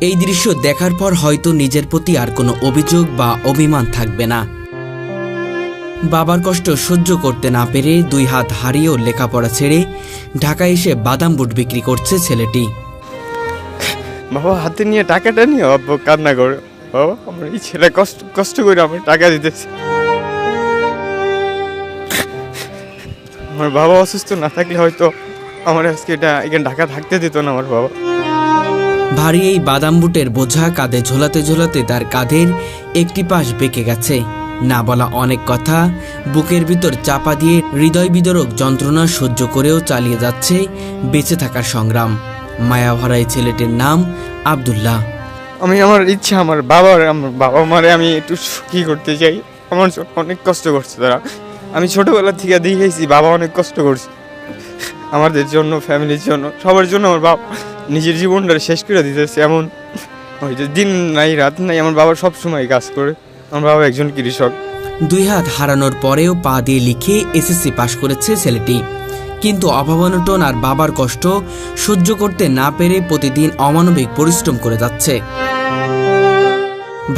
এই দৃশ্য দেখার পর হয়তো নিজের প্রতি আর কোনো অভিযোগ বা অভিমান থাকবে না। বাবার কষ্ট সহ্য করতে না পেরে 2 হাত হারিয়েও লেখাপড়া ছেড়ে ঢাকায় এসে বাদাম বুট বিক্রি করছে ছেলেটি। বাবা হাতে নিয়ে টাকাটা নিয়ে আব্বু কান্না করে, বাবা আমার এই ছেলে কষ্ট করে আমার টাকা দিতেছে। আমার বাবা অসুস্থ না থাকলে হয়তো আমার আজকে এখানে ঢাকা থাকতে দিত না আমার বাবা। ভারী এই বাদাম বুটের বোঝা কাঁধে ঝোলাতে ঝোলাতে তার কাঁধের একটি পাশ বেঁকে গেছে। না বলা অনেক কথা বুকের ভিতর চাপা দিয়ে হৃদয় বিদারক যন্ত্রণা সহ্য করেও চালিয়ে যাচ্ছে বেঁচে থাকার সংগ্রাম। মায়াভরা এই ছেলেটির নাম আব্দুল্লাহ। আমার ইচ্ছা আমার বাবা মারে আমি একটু সুখী করতে চাই। আমার জন্য অনেক কষ্ট করছে তারা। আমি ছোটবেলা থেকে দেখেছি বাবা অনেক কষ্ট করছে আমাদের জন্য, ফ্যামিলির জন্য, সবার জন্য। আমার বাবা নিজের জীবনটা শেষ করে দিতেছে, এমন হয়তো দিন নাই রাত নাই আমার বাবা সব সময় কাজ করে। আমার বাবা একজন কৃষক। 2 হাত হারানোর পরেও পা দিয়ে লিখে এসএসসি পাশ করেছে ছেলেটি। কিন্তু অভাবনটন আর বাবার কষ্ট সহ্য করতে না পেরে প্রতিদিন অমানবিক পরিশ্রম করে যাচ্ছে।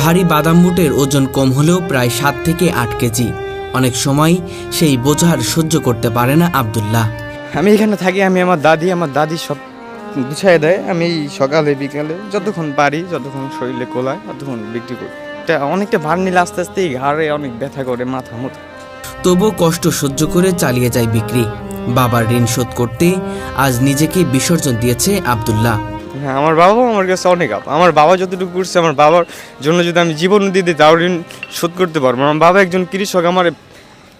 ভারী বাদাম বুটের ওজন কম হলেও প্রায় 7 থেকে 8 কেজি। অনেক সময় সেই বোঝার সহ্য করতে পারে না আব্দুল্লাহ। আমি এখানে থাকি, আমার দাদি সব গুছাই দেয়। আমি সকালে বিকালে যতক্ষণ পারি, যতক্ষণ শরীরে কোলায় ততক্ষণ বিক্রি করি। এটা অনেকটা ভার নিলে আস্তে আস্তে ঘাড়ে অনেক ব্যথা করে, মাথা মুথা। তবুও কষ্ট সহ্য করে চালিয়ে যায় বিক্রি। বাবার ঋণ শোধ করতে আজ নিজেকে বিসর্জন দিয়েছে আব্দুল্লাহ। হ্যাঁ, আমার বাবা আমার কাছে অনেক আমার বাবা যতটুকু করছে, আমার বাবার জন্য যদি আমি জীবন দিয়ে দিই তাও ঋণ শোধ করতে পারবো। আমার বাবা একজন কৃষক, আমার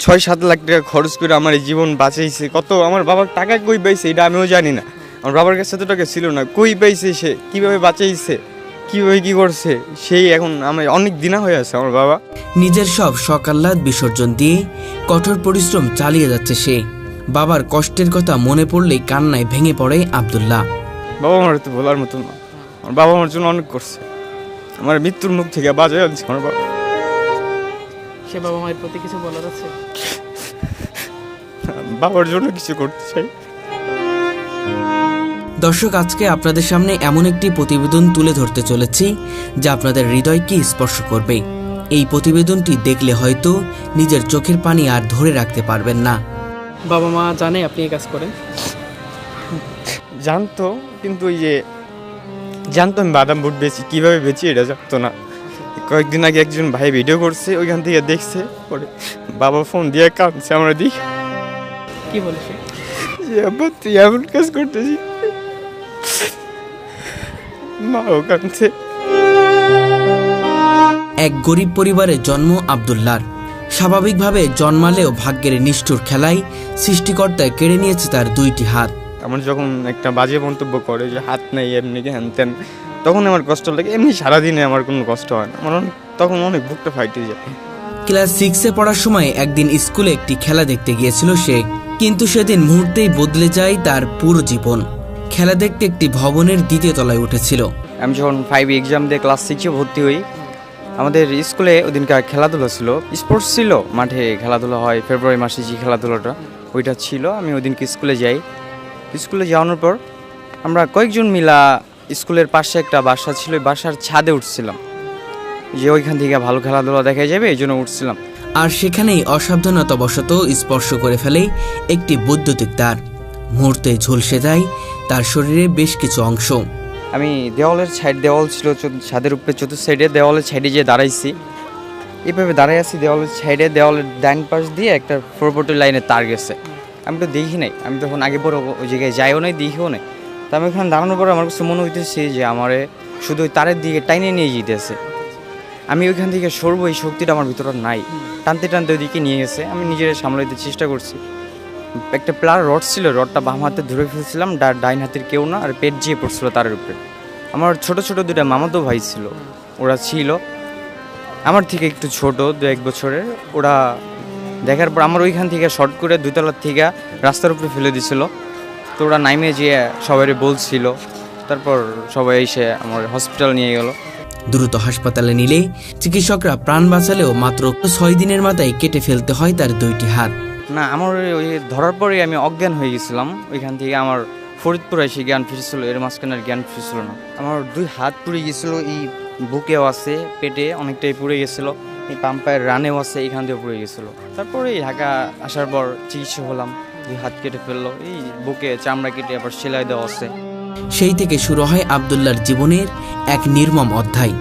6-7 লাখ টাকা খরচ করে আমার এই জীবন বাঁচাইছে। কত আমার বাবার টাকা কই পাইছে এটা আমিও জানি না। আমার বাবার কাছে এত টাকা ছিল না, কই পাইছে সে, কীভাবে বাঁচাইছে, কীভাবে কী করছে, সেই এখন আমার অনেক দিনা হয়ে আছে আমার বাবা। নিজের সব সকাল্লাদ বিসর্জন দিয়ে কঠোর পরিশ্রম চালিয়ে যাচ্ছে সে। বাবার কষ্টের কথা মনে পড়লেই কান্নায় ভেঙে পড়ে আব্দুল্লাহ। বাবা আমার তো বলার মতো না। আমার বাবা আমার জন্য অনেক করছে, আমার মৃত্যুর মুখ থেকে বাঁচাই আনছে আমার বাবা। সে বাবা মায়ের প্রতি কিছু বলার আছে? বাবার জন্য কিছু করতে চাই। দর্শক, আজকে আপনাদের সামনে এমন একটি প্রতিবেদন তুলে ধরতে চলেছি যা আপনাদের হৃদয়কে স্পর্শ করবে। এই প্রতিবেদনটি দেখলে হয়তো নিজের চোখের পানি আর ধরে রাখতে পারবেন না। বাবা মা জানে আপনি এই কাজ করেন? জানতো, কিন্তু জানতো আমি বাদাম বুট বেচি, কীভাবে বেচি এটা জানতো না। কয়েকদিন আগে একজন ভাই ভিডিও করছে, ওইখান থেকে দেখছে, পরে বাবা ফোন দিয়ে কাঁদছে। আমরা দেখি কি বলেছে যে আব্বা তুই এমন কাজ করতেছি, মাও কাঁদছে। এক গরিব পরিবারে জন্ম আব্দুল্লাহর। স্বাভাবিকভাবে জন্মালেও ভাগ্যের নিষ্ঠুর খেলায় সৃষ্টিকর্তায় কেড়ে নিয়েছে তার 2টি হাত। আমার যখন একটা বাজে মন্তব্য করে যে হাত নেই এমনি হ্যান ত্যান, তখন আমার কষ্ট লাগে। এমনি সারাদিনে আমার কোনো কষ্ট হয় না, আমার তখন অনেক বুকটা ফাইটে যায়। ক্লাস 6-এ পড়ার সময় একদিন স্কুলে একটি খেলা দেখতে গিয়েছিল সে। কিন্তু সেদিন মুহূর্তেই বদলে যায় তার পুরো জীবন। খেলা দেখতে একটি ভবনের 2য় তলায় উঠেছিল। আমি যখন 5 এক্সাম দিয়ে ক্লাস 6-এ ভর্তি হই, আমাদের স্কুলে ওদিনকার খেলাধুলা ছিল, স্পোর্টস ছিল, মাঠে খেলাধুলা হয় ফেব্রুয়ারি মাসে, যে খেলাধুলাটা ওইটা ছিল। আমি ওদিনকে স্কুলে যাই। স্কুলে যাওয়ানোর পর আমরা কয়েকজন মিলা স্কুলের পাশে একটা বাসা ছিল, ওই বাসার ছাদে উঠছিলাম যে ওইখান থেকে ভালো খেলাধুলা দেখা যাবে, এই জন্য উঠছিলাম। আর সেখানেই অসাবধানতাবশত স্পর্শ করে ফেলে একটি বৈদ্যুতিক তার। মুহূর্তে ঝলসে যায় তার শরীরে বেশ কিছু অংশ। আমি দেওয়াল ছিল ছাদের উপরে, চতুর্থ সাইডে দেওয়ালের সাইডে যেয়ে দাঁড়াইছি। এইভাবে দাঁড়াই আছি দেওয়ালের সাইডে, দেওয়ালের ডাইন পাশ দিয়ে একটা 440 লাইনের তার গেছে। আমি তো দেখি নাই, আমি তখন আগে পরে ওই জায়গায় যাইও নাই, দেখিও নাই। তো আমি ওখানে দাঁড়ানোর পরে আমার কাছে মনে হইতেছে যে আমারে শুধু ওই তারের দিকে টাইনে নিয়ে যেতেছে। আমি ওইখান থেকে সরবো, এই শক্তিটা আমার ভিতরে নাই। টানতে টানতে ওইদিকে নিয়ে গেছে। আমি নিজের সামলাইতে চেষ্টা করছি। একটা প্লার রড ছিল, রডটা বাম হাতে ধরে ফেলছিলাম, ডাইন হাতের কেউ না, আর পেট যেয়ে পড়ছিল তারের উপরে। আমার ছোট ছোট 2টা মামাতো ভাই ছিল, ওরা ছিল আমার থেকে একটু ছোট, 2-1 বছরের। ওরা দেখার পর আমার ওইখান থেকে শর্ট করে 2 তলার থেকে রাস্তার উপরে ফেলে দিছিল। তো ওরা নাইমে যেয়ে সবাই বলছিল, তারপর সবাই এসে আমার হসপিটাল নিয়ে গেল। দ্রুত হাসপাতালে নিলে চিকিৎসকরা প্রাণ বাঁচালেও মাত্র 6 দিনের মাথায় কেটে ফেলতে হয় তার 2টি হাত। না, আমার ওই ধরার পরে আমি অজ্ঞান হয়ে গেছিলাম। ওইখান থেকে আমার ফরিদপুর এসে জ্ঞান ফিরেছিল, এর মাঝখানে আর জ্ঞান ফিরেছিল না। আমার 2 হাত পুড়ে গেছিল, এই বুকেও আছে, পেটে অনেকটাই পুড়ে গেছিলো, এই পাম্পায়ের রানেও আছে, এইখান দিয়ে পুড়ে গেছিলো। তারপরে এই ঢাকা আসার পর চিকিৎসা হলাম, 2 হাত কেটে ফেললো, এই বুকে চামড়া কেটে আবার সেলাই দেওয়া আছে। সেই থেকে শুরু হয় আব্দুল্লাহর জীবনের এক নির্মম অধ্যায়।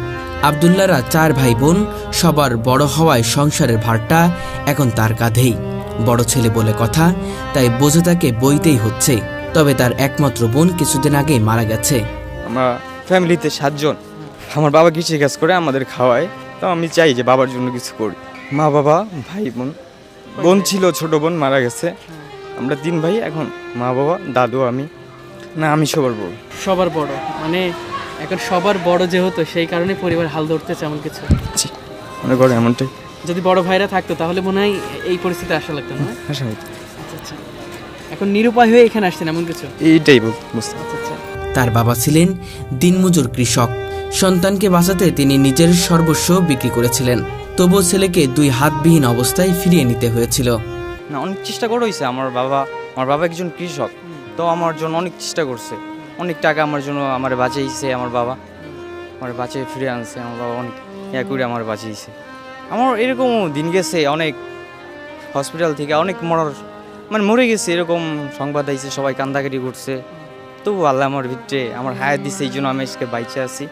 আব্দুল্লাহরা 4 ভাই বোন, সবার বড় হওয়ায় সংসারের ভারটা এখন তার কাঁধেই। বড় ছেলে বলে কথা, তাই বোঝা তাকে বইতেই হচ্ছে। তবে তার একমাত্র বোন কিছুদিন আগেই মারা গেছে। আমরা ফ্যামিলিতে 7 জন। আমার বাবা কৃষি কাজ করে আমাদের খাওয়ায়, তো আমি চাই যে বাবার জন্য কিছু করি। মা বাবা ভাই বোন, বোন ছিল ছোট বোন মারা গেছে, আমরা 3 ভাই। এখন মা বাবা দাদু আমি, না আমি সবার বড়। সবার বড় মানে এখন সবার বড় যেহেতু সেই কারণে পরিবার হাল ধরতেছে এমন কিছু। জি, মনে করে এমনটাই। যদি বড় ভাইরা থাকতো তাহলে মনে হয় এই পরিস্থিতি আসা লাগতো না। আশা হয়তো আচ্ছা আচ্ছা, এখন নিরুপায় হয়ে এখানে আসছেন এমন কিছু। এইটাই বুঝতে। আচ্ছা আচ্ছা, তার বাবা ছিলেন দিনমজুর কৃষক। সন্তানকে বাঁচাতে তিনি নিজের সর্বস্ব বিক্রি করেছিলেন। তবুও ছেলেকে 2 হাতবিহীন অবস্থায় ফিরিয়ে নিতে হয়েছিল। না, অনেক চেষ্টা করে হয়েছে। আমার বাবা একজন কৃষক, তো আমার জন্য অনেক চেষ্টা করছে, অনেক টাকা আমার জন্য আমার বাঁচাইছে। আমার বাবা আমার বাঁচিয়ে ফিরে আনছে, আমার বাবা অনেক করে আমার বাঁচিয়েছে। আমার এরকম দিন গেছে, অনেক হসপিটাল থেকে অনেক মরে গেছে এরকম সংবাদ আইছে, সবাই কান্দাকাটি করছে। তবু আল্লাহ আমার ভিতরে আমার হায়াত দিচ্ছে, এই জন্য আমি আজকে বাইচে আছি,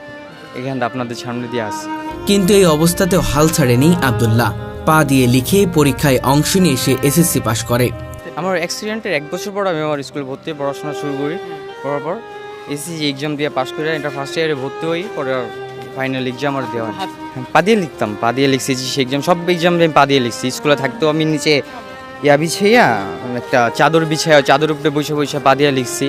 এখানটা আপনাদের সামনে দিয়ে আসি। কিন্তু এই অবস্থাতেও হাল ছাড়েনি আব্দুল্লাহ। পা দিয়ে লিখে পরীক্ষায় অংশ নিয়ে সে এসএসসি পাশ করে। আমার অ্যাক্সিডেন্টের 1 বছর পর আমি আমার স্কুলে ভর্তি হয়ে পড়াশোনা শুরু করি। করার পর এসএসসি এক্সাম দিয়ে পাশ করে এটা ফার্স্ট ইয়ারে ভর্তি হই, পরে ফাইনাল এক্সাম আর দেওয়া। পা দিয়ে লিখতাম, পা দিয়ে লিখছি সে এক্সাম, সব এক্সাম আমি পা দিয়ে লিখছি। স্কুলে থাকতেও আমি নিচে বিছাইয়া একটা চাদর বিছাইয়া চাদর উপরে বসে বসে পা দিয়ে লিখছি।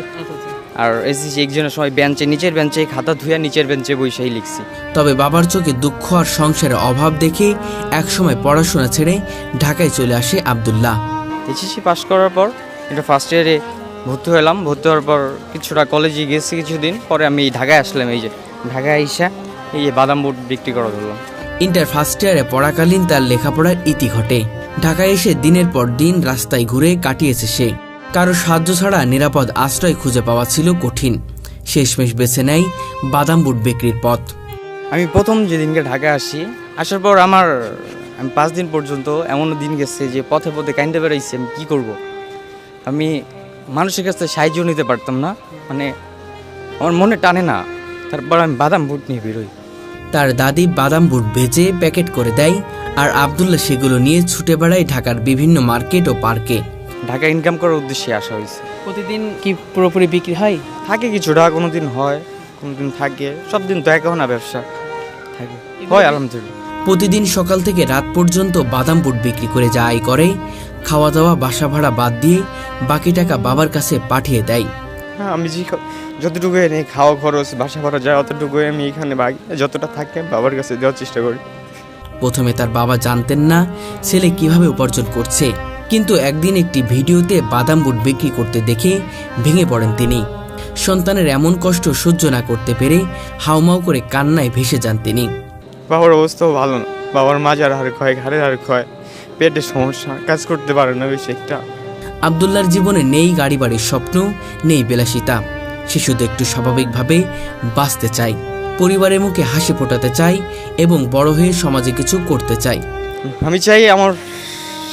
আর এসএসসি এক্সামের সময় নিচের বেঞ্চে খাতা ধুইয়া নিচের বেঞ্চে বসেই লিখছি। তবে বাবার চোখে দুঃখ আর সংসারের অভাব দেখে একসময় পড়াশোনা ছেড়ে ঢাকায় চলে আসে আব্দুল্লাহ। এসএসসি পাস করার পর এটা ফার্স্ট ইয়ারে ভর্তি হলাম। ভর্তি হওয়ার পর কিছুটা কলেজে গেছি, কিছুদিন পরে আমি ঢাকায় আসলাম। এই যে ঢাকায় আইসা এই যে বাদাম বুট বিক্রি করা ধরলাম। ইন্টার ফার্স্ট ইয়ারে পড়াকালীন তার লেখাপড়ার ইতি ঘটে। ঢাকায় এসে দিনের পর দিন রাস্তায় ঘুরে কাটিয়েছে সে। কারো সাহায্য ছাড়া নিরাপদ আশ্রয় খুঁজে পাওয়া ছিল কঠিন। শেষমেশ বেছে নেয় বাদাম বুট বিক্রির পথ। আমি প্রথম যেদিনকে ঢাকায় আসার পর আমি 5 দিন পর্যন্ত এমনও দিন গেছে যে পথে পথে কাইন্দে বেড়াইছি। আমি কী করব, আমি মানুষের কাছে সাহায্য নিতে পারতাম না, মানে আমার মনে টানে না। তারপর আমি বাদাম বুট নিয়ে বেরোই। তার দাদি বাদাম বুট ভেজে প্যাকেট করে দেয়, আর আব্দুল্লাহ সেগুলো নিয়ে ছুটে বেড়ায় ঢাকার বিভিন্ন মার্কেট ও পার্কে। ঢাকা ইনকাম করার উদ্দেশ্যে আসা হয়েছে। প্রতিদিন কি পুরোপুরি বিক্রি হয়? থাকে কিছুটা, কোনো দিন হয়, কোনো দিন থাকে, সব দিন তো একও না, ব্যবসা থাকে, হয় আলহামদুলিল্লাহ। প্রতিদিন সকাল থেকে রাত পর্যন্ত বাদাম বুট বিক্রি করে যা আয় করে, খাওয়া দাওয়া বাসা ভাড়া বাদ দিয়ে বাকি টাকা বাবার কাছে পাঠিয়ে দেয়। হ্যাঁ, আমি যতটুকু এনে খাওয়া খরচ বাসা ভাড়া যায় অতটুকু আমি এখানে যতটা থাকে বাবার কাছে দেওয়ার চেষ্টা করি। প্রথমে তার বাবা জানতেন না ছেলে কিভাবে উপার্জন করছে, কিন্তু একদিন একটি ভিডিওতে বাদাম বুট বিক্রি করতে দেখে ভেঙে পড়েন তিনি। সন্তানের এমন কষ্ট সহ্য না করতে পেরে হাউমাউ করে কান্নায় ভেসে যান তিনি। বাবার অবস্থাও ভালো না, বাবার মাজার হাড় ক্ষয়, ঘাড়ের হাড় ক্ষয়, পেটের সমস্যা, কাজ করতে পারে না বেশি একটা। আব্দুল্লাহর জীবনে নেই গাড়ি বাড়ির স্বপ্ন, নেই বিলাসিতা। সে শুধু একটু স্বাভাবিকভাবে বাঁচতে চায়, পরিবারের মুখে হাসি ফোটাতে চায় এবং বড় হয়ে সমাজে কিছু করতে চায়। আমি চাই আমার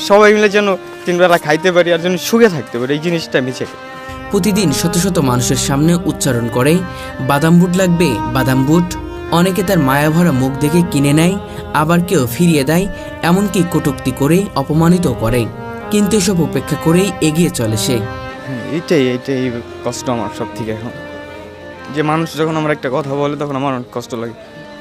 সবাই মিলে যেন 3 বেলা খাইতে পারি আর যেন সুখে থাকতে পারি, এই জিনিসটা আমি চাই। প্রতিদিন শত শত মানুষের সামনে উচ্চারণ করে বাদাম বুট লাগবে, বাদাম বুট। অনেকে তার মায়াভরা মুখ দেখে কিনে নেয়, আবার কেউ ফিরিয়ে দেয়, এমনকি কটূক্তি করে অপমানিত করে। কিন্তু এসব উপেক্ষা করেই এগিয়ে চলে সে। এইটাই কষ্ট আমার সব থেকে এখন, যে মানুষ যখন আমার একটা কথা বলে তখন আমার অনেক কষ্ট লাগে।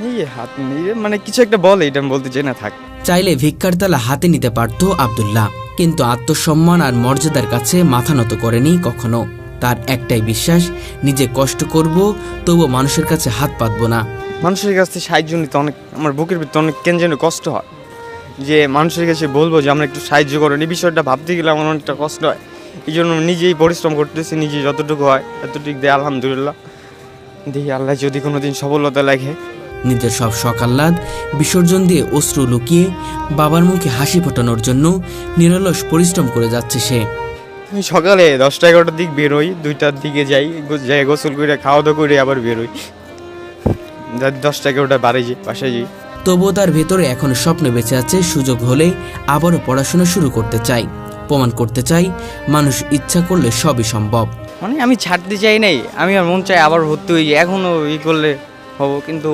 এই হাত নিয়ে মানে কিছু একটা বলে, এটা আমি বলতে চাই না, থাক। চাইলে ভিক্ষার তালা হাতে নিতে পারত আব্দুল্লাহ, কিন্তু আত্মসম্মান আর মর্যাদার কাছে মাথা নত করেনি কখনো। তার একটাই বিশ্বাস, নিজে কষ্ট করব, তবুও মানুষের কাছে হাত পাতব না। মানুষের কাছ থেকে সাহায্য নিতে অনেক আমার বুকের ভিতরে অনেক কেন যেন কষ্ট হয়, যে মানুষের কাছে বলবো যে আমরা একটু সাহায্য করেন, এই বিষয়টা ভাবতে গেলে আমার অনেকটা কষ্ট হয়। এই জন্য নিজেই পরিশ্রম করতেছি, নিজে যতটুকু হয় এতটুকু দিয়ে আলহামদুলিল্লাহ। দেখি আল্লাহ যদি কোনোদিন সফলতা লাগে। নিজের সব শখ আহ্লাদ বিসর্জন দিয়ে অশ্রু লুকিয়ে বাবার মুখে হাসি ফোটানোর জন্য নিরলস পরিশ্রম করে যাচ্ছে সে। আমি সকালে 10টা-11টার দিক বেরোই, 2টার দিকে যাই, যাই গোসল করে খাওয়া দাওয়া করে আবার বেরোই। 10টা-11টা বাসায় যাই। তবুও তার ভেতরে এখন স্বপ্ন বেঁচে আছে, সুযোগ হলে আবারও পড়াশোনা শুরু করতে চাই, প্রমাণ করতে চাই মানুষ ইচ্ছা করলে সবই সম্ভব। মানে আমি ছাড়তে চাই নাই, আমি আর মন চাই আবার ভর্তি হই, এখনও করলে হবো, কিন্তু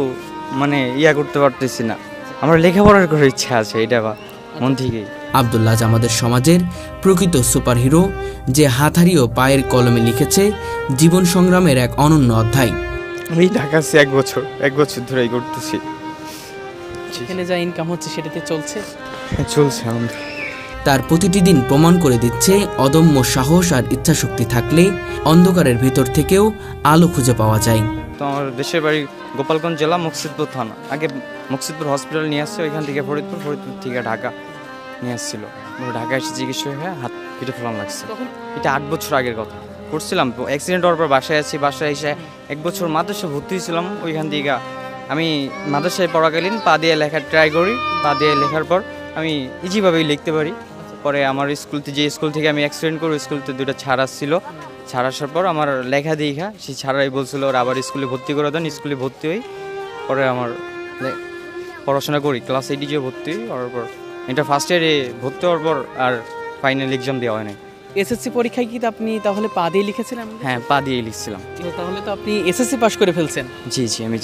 মানে করতে পারতেছি না। আমার লেখাপড়ার করার ইচ্ছা আছে, এটা বা মন থেকেই। আব্দুল্লাহ আজ আমাদের সমাজের প্রকৃত সুপারহিরো, যে হাত হারিয়েও পায়ের কলমে লিখেছে জীবন সংগ্রামের এক অনন্য অধ্যায়। আমি ঢাকা আছি 1 বছর ধরেই করতেছি। এখানে যা ইনকাম হচ্ছে সেটাতে চলছে। চলছে আমাদের। তার প্রতিটি দিন প্রমাণ করে দিচ্ছে অদম্য সাহস আর ইচ্ছাশক্তি থাকলে অন্ধকারের ভিতর থেকেও আলো খুঁজে পাওয়া যায়। তো আমার দেশের বাড়ি গোপালগঞ্জ জেলা মুকসিদপুর থানা। আগে মুকসিদপুর হসপিটাল নিয়ে আসছে, ওইখান থেকে ফরিদপুর থেকে ঢাকা নিয়ে আসছিল। ঢাকা এসে চিকিৎসা হয়ে হাত কেটে ফেলানো লাগছে। তখন এটা 8 বছর আগের কথা। করছিলাম অ্যাক্সিডেন্ট হওয়ার পর বাসায় আছি, বাসায় এসে 1 বছর মাদ্রাসা ভর্তি হয়েছিলাম। ওইখান থেকে আমি মাদ্রাসায় পড়াকালীন পা দিয়ে লেখার ট্রাই করি। পা দিয়ে লেখার পর আমি ইজিভাবেই লিখতে পারি। পরে আমার স্কুল থেকে আমি অ্যাক্সিডেন্ট করি, স্কুলতে 2টা ছাড় আসছিল। ছাড় আসার পর আমার লেখা দেখা সেই ছাড়াই বলছিল ওরা আবার স্কুলে ভর্তি করে দেন। স্কুলে ভর্তি হই, পরে আমার পড়াশোনা করি, ক্লাস 8 যে ভর্তি হওয়ার পর এটা ফার্স্ট ইয়ারে ভর্তি হওয়ার পর আর ফাইনাল এক্সাম দেওয়া হয় নাই। এসএসসি পরীক্ষায় কি আপনি তাহলে পা দিয়ে লিখেছিলেন? হ্যাঁ, পা দিয়েই লিখছিলাম। তাহলে তো আপনি এসএসসি পাশ করে ফেলছেন। জি আমি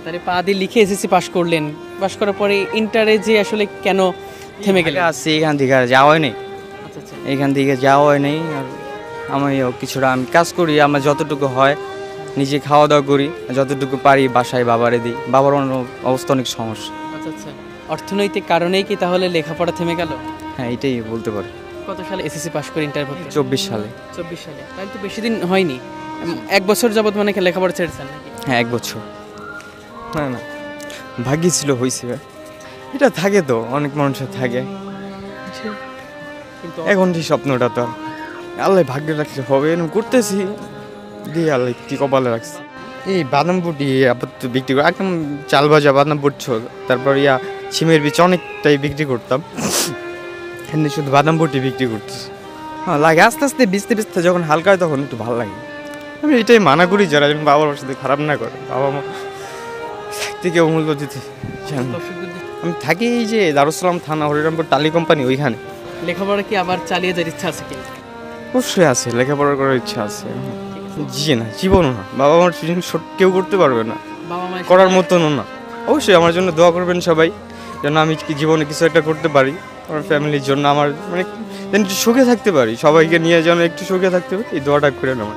তাহলে পা দিয়ে লিখে এসএসসি পাশ করলেন, পাশ করার পরে ইন্টারে যে আসলে কেন থেমে গেলেন? আসছি এখান থেকে আর যাওয়া হয় নাই, আচ্ছা আচ্ছা। এখান থেকে যাওয়া হয় নাই। আর আমি কিছুটা আমি কাজ করি, আমার যতটুকু হয় নিজে খাওয়া দাওয়া করি, যতটুকু পারি বাসায় বাবারে দিই। বাবার অবস্থা অনেক সমস্যা। আচ্ছা আচ্ছা। অর্থনৈতিক কারণেই কি তাহলে লেখাপড়া থেমে গেল? হ্যাঁ, এটাই বলতে পারি। কত সালে এসএসসি পাশ করে ইন্টার ভর্তি? 24 সালে। 24 সালে। তাহলে তো বেশি দিন হয়নি। 1 বছর যাবত মানে কি লেখাপড়া ছেড়েছেন নাকি? হ্যাঁ, 1 বছর। না ভাগ্যে ছিল হয়েছে। এটা থাকে তো, অনেক মানুষের থাকে। কিন্তু এখন যে স্বপ্নটা তো আল্লাহ ভাগ্যে রাখলে হবে, এরকম করতেছি দিয়ে আল্লাহ কি কপালে রাখছি। এই বাদাম বুটি আপাতত বিক্রি করি, একদম চাল ভাজা বাদাম বুট ছোল, তারপর সিমের বীজ অনেকটাই বিক্রি করতাম। এখানে শুধু বাদাম বুটি বিক্রি করতেছি। হ্যাঁ, লাগে আস্তে আস্তে বিচতে যখন হালকা হয় তখন একটু ভালো লাগে। আমি এটাই মানা করি যারা যেন বাবার সাথে খারাপ না করে, বাবা মা থেকে অমূল্য দিতে চান। দর্শকদের আমি থাকি এই যে দারুসালাম থানা, হরিরামপুর টালি কোম্পানি, ওইখানে। লেখাপড়া কি আবার চালিয়ে যাওয়ার ইচ্ছা আছে কি? অবশ্যই আছে, লেখাপড়া করার ইচ্ছা আছে। জি না, জীবনও না, বাবা মার জিনিস কেউ করতে পারবে না, বাবা মায়ের করার মতনও না। অবশ্যই আমার জন্য দোয়া করবেন সবাই, যেন আমি জীবনে কিছু একটা করতে পারি আমার ফ্যামিলির জন্য, আমার মানে যেন একটু সুখে থাকতে পারি, সবাইকে নিয়ে যেন একটু সুখে থাকতে পারি, এই দোয়াটা করেন আমার।